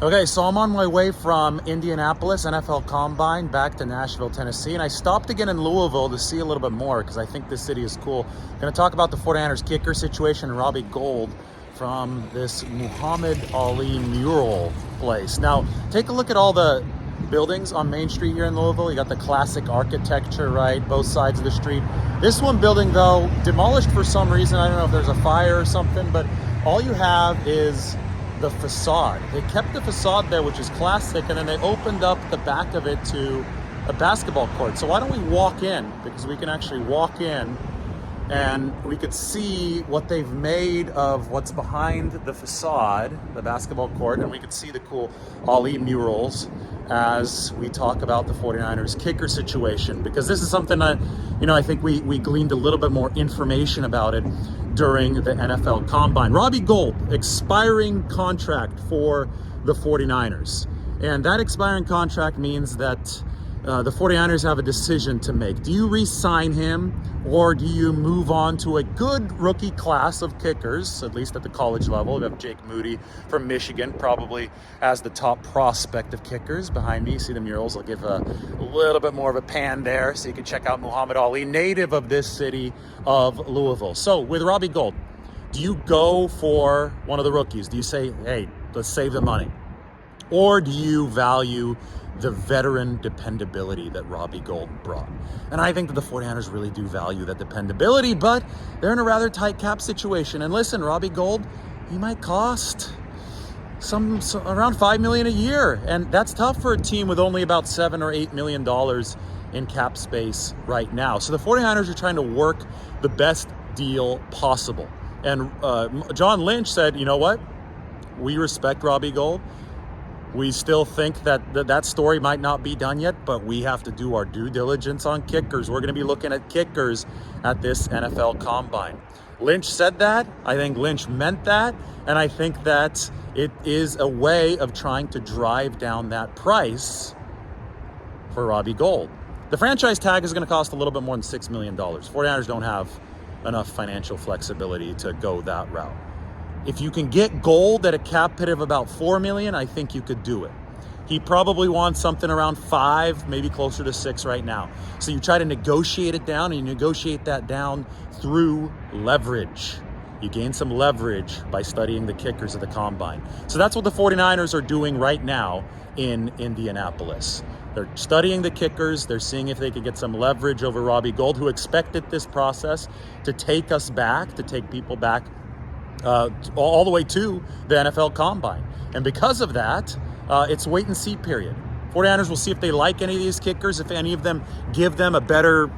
Okay, so I'm on my way from Indianapolis, NFL Combine, back to Nashville, Tennessee, and I stopped again in Louisville to see a little bit more because I think this city is cool. Going to talk about the 49ers kicker situation and Robbie Gould from this Muhammad Ali mural place. Now, take a look at all the buildings on Main Street here in Louisville. You got the classic architecture, right? Both sides of the street. This one building, though, demolished for some reason. I don't know if there's a fire or something, but all you have is the facade. They kept the facade there, which is classic, and then they opened up the back of it to a basketball court. So why don't we walk in? Because we can actually walk in and we could see what they've made of what's behind the facade, the basketball court, and we could see the cool Ali murals as we talk about the 49ers kicker situation, because this is something that, I think we gleaned a little bit more information about it during the NFL Combine. Robbie Gould, expiring contract for the 49ers. And that expiring contract means that the 49ers have a decision to make. Do you re-sign him, or do you move on to a good rookie class of kickers, at least at the college level? We have Jake Moody from Michigan, probably as the top prospect of kickers. Behind me, you see the murals. I'll give a little bit more of a pan there so you can check out Muhammad Ali, native of this city of Louisville. So with Robbie Gould, do you go for one of the rookies? Do you say, hey, let's save the money? Or do you value the veteran dependability that Robbie Gould brought? And I think that the 49ers really do value that dependability, but they're in a rather tight cap situation. And listen, Robbie Gould, he might cost some around $5 million a year. And that's tough for a team with only about $7 or $8 million in cap space right now. So the 49ers are trying to work the best deal possible. And John Lynch said, you know what? We respect Robbie Gould. We still think that story might not be done yet, but we have to do our due diligence on kickers. We're going to be looking at kickers at this NFL Combine. Lynch said that. I think Lynch meant that. And I think that it is a way of trying to drive down that price for Robbie Gould. The franchise tag is going to cost a little bit more than $6 million. 49ers don't have enough financial flexibility to go that route. If you can get Gould at a cap hit of about $4 million, I think you could do it. He probably wants something around 5, maybe closer to 6 right now. So you try to negotiate it down, and you negotiate that down through leverage. You gain some leverage by studying the kickers of the Combine. So that's what the 49ers are doing right now in Indianapolis. They're studying the kickers. They're seeing if they could get some leverage over Robbie Gould, who expected this process to take us back, to take people back all the way to the NFL Combine. And because of that, it's wait and see period. 49ers will see if they like any of these kickers, if any of them give them a better,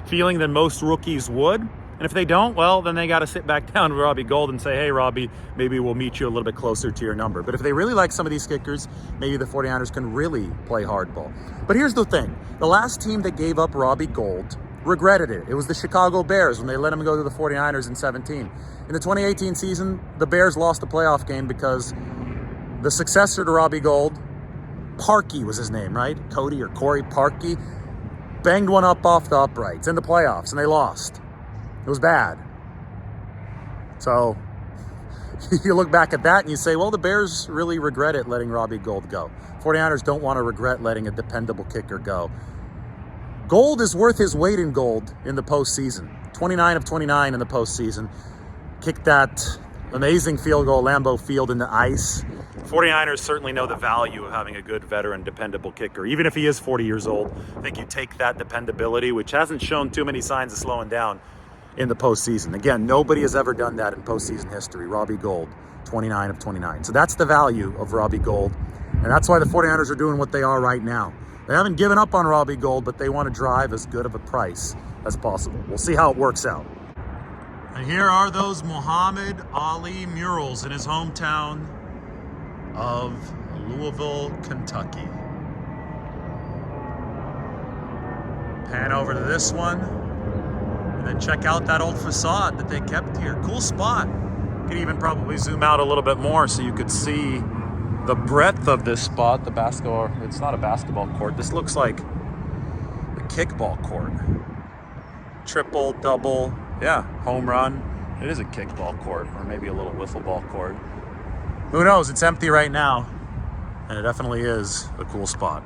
feeling than most rookies would. And if they don't, well, then they got to sit back down with Robbie Gould and say, hey, Robbie, maybe we'll meet you a little bit closer to your number. But if they really like some of these kickers, maybe the 49ers can really play hardball. But here's the thing. The last team that gave up Robbie Gould regretted it. It was the Chicago Bears when they let him go to the 49ers in 17. In the 2018 season, the Bears lost the playoff game because the successor to Robbie Gould, Parkey was his name, right? Cody or Corey Parkey, banged one up off the uprights in the playoffs, and they lost. It was bad. So you look back at that and you say, well, the Bears really regret it letting Robbie Gould go. 49ers don't want to regret letting a dependable kicker go. Gould is worth his weight in gold in the postseason. 29 of 29 in the postseason. Kicked that amazing field goal, Lambeau Field, in the ice. 49ers certainly know the value of having a good veteran, dependable kicker. Even if he is 40 years old, I think you take that dependability, which hasn't shown too many signs of slowing down in the postseason. Again, nobody has ever done that in postseason history. Robbie Gould, 29 of 29. So that's the value of Robbie Gould. And that's why the 49ers are doing what they are right now. They haven't given up on Robbie Gould, but they want to drive as good of a price as possible. We'll see how it works out. And here are those Muhammad Ali murals in his hometown of Louisville, Kentucky. Pan over to this one, and then check out that old facade that they kept here. Cool spot. You could even probably zoom out a little bit more so you could see the breadth of this spot. The basketball, it's not a basketball court. This looks like a kickball court. Triple, double, yeah, home run. It is a kickball court, or maybe a little wiffle ball court. Who knows? It's empty right now. and it definitely is a cool spot.